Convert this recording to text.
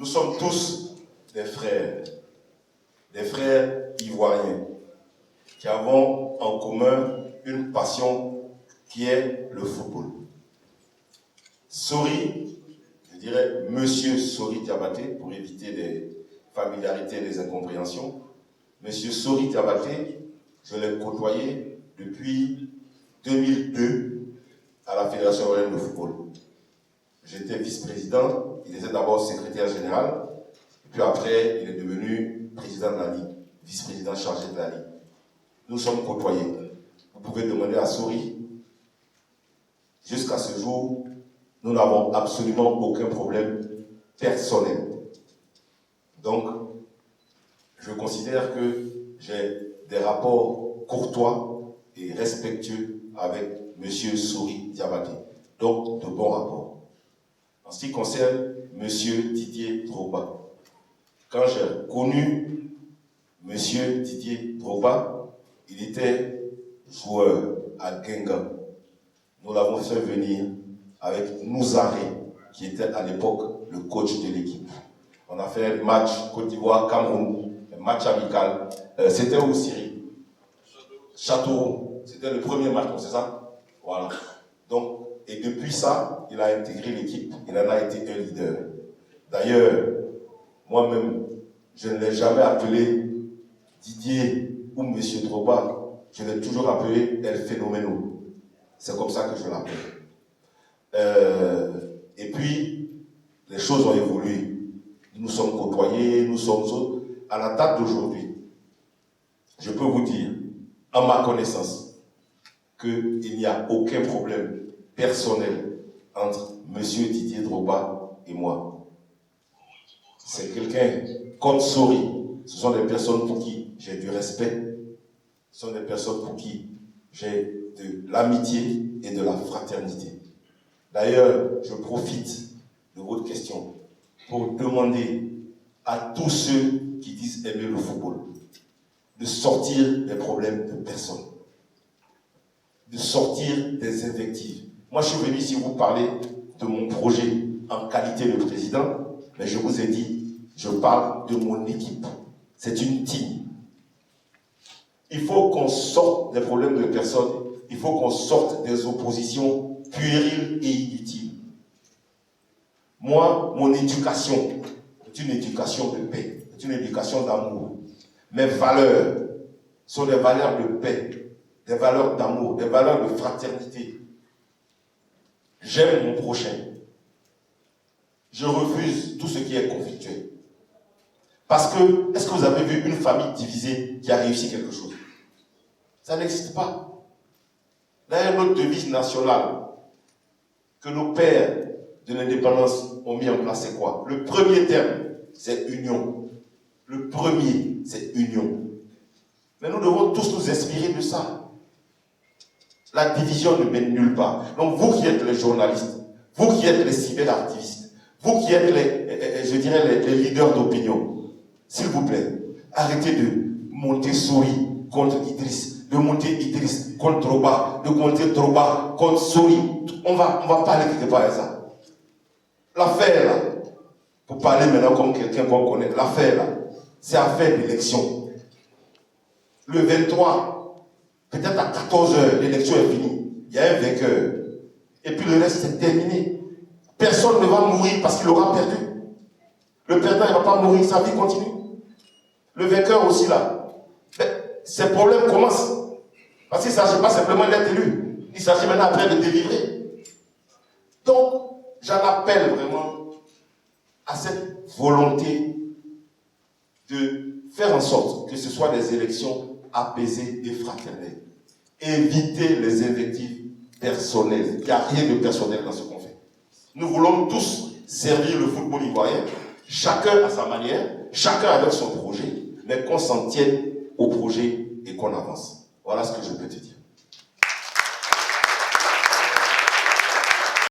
Nous sommes tous des frères ivoiriens, qui avons en commun une passion qui est le football. Sori, je dirais Monsieur Sori Diabaté, pour éviter les familiarités et les incompréhensions. Monsieur Sori Diabaté, je l'ai côtoyé depuis 2002 à la Fédération ivoirienne de football. J'étais vice-président, il était d'abord secrétaire général, puis après il est devenu président de la Ligue, vice-président chargé de la Ligue. Nous sommes côtoyés. Vous pouvez demander à Sori. Jusqu'à ce jour, nous n'avons absolument aucun problème personnel. Donc, je considère que j'ai des rapports courtois et respectueux avec M. Sori Diabaté. Donc, de bons rapports. En ce qui concerne M. Didier Drogba, quand j'ai connu M. Didier Drogba, il était joueur à Guingamp. Nous l'avons fait venir avec Nouzaré, qui était à l'époque le coach de l'équipe. On a fait le match Côte d'Ivoire-Cameroun, un match amical. C'était où, Syrie? Châteauroux. C'était le premier match, c'est ça? Voilà. Donc, et depuis ça, il a intégré l'équipe. Il en a été un leader. D'ailleurs, moi-même, je ne l'ai jamais appelé Didier ou M. Drogba. Je l'ai toujours appelé El Phénoméno. C'est comme ça que je l'appelle. Et puis, les choses ont évolué. Nous sommes côtoyés, nous sommes... À la date d'aujourd'hui, je peux vous dire, à ma connaissance, qu'il n'y a aucun problème personnel entre M. Didier Drogba et moi. C'est quelqu'un comme Sori. Ce sont des personnes pour qui j'ai du respect. Ce sont des personnes pour qui j'ai de l'amitié et de la fraternité. D'ailleurs, je profite de votre question pour demander à tous ceux qui disent aimer le football de sortir des problèmes de personne, de sortir des invectives. Moi, je suis venu ici vous parler de mon projet en qualité de président, mais je vous ai dit, je parle de mon équipe. C'est une team. Il faut qu'on sorte des problèmes de personnes, il faut qu'on sorte des oppositions puériles et inutiles. Moi, mon éducation est une éducation de paix, c'est une éducation d'amour. Mes valeurs sont des valeurs de paix, des valeurs d'amour, des valeurs de fraternité. J'aime mon prochain. Je refuse tout ce qui est conflictuel. Parce que, est-ce que vous avez vu une famille divisée qui a réussi quelque chose? Ça n'existe pas. D'ailleurs, notre devise nationale que nos pères de l'indépendance ont mis en place, c'est quoi? Le premier terme, c'est union. Le premier, c'est union. Mais nous devons tous nous inspirer de ça. La division ne mène nulle part. Donc vous qui êtes les journalistes, vous qui êtes les cyberactivistes, vous qui êtes les leaders d'opinion, s'il vous plaît, arrêtez de monter Sori contre Idriss, de monter Idriss contre Drogba, de monter Drogba contre Sori. On va parler quelque part de ça. L'affaire là, pour parler maintenant comme quelqu'un qu'on connaît, l'affaire là, c'est affaire d'élection. Le 23, peut-être à 14h, l'élection est finie. Il y a un vainqueur. Et puis le reste, c'est terminé. Personne ne va mourir parce qu'il aura perdu. Le perdant, il ne va pas mourir, sa vie continue. Le vainqueur aussi là. Mais ces problèmes commencent. Parce qu'il ne s'agit pas simplement d'être élu. Il s'agit maintenant après de délivrer. Donc, j'en appelle vraiment à cette volonté de faire en sorte que ce soit des élections apaisées et fraternelles. Éviter les invectives personnelles. Il n'y a rien de personnel dans ce qu'on fait. Nous voulons tous servir le football ivoirien, chacun à sa manière, chacun avec son projet, mais qu'on s'en tienne au projet et qu'on avance. Voilà ce que je peux te dire.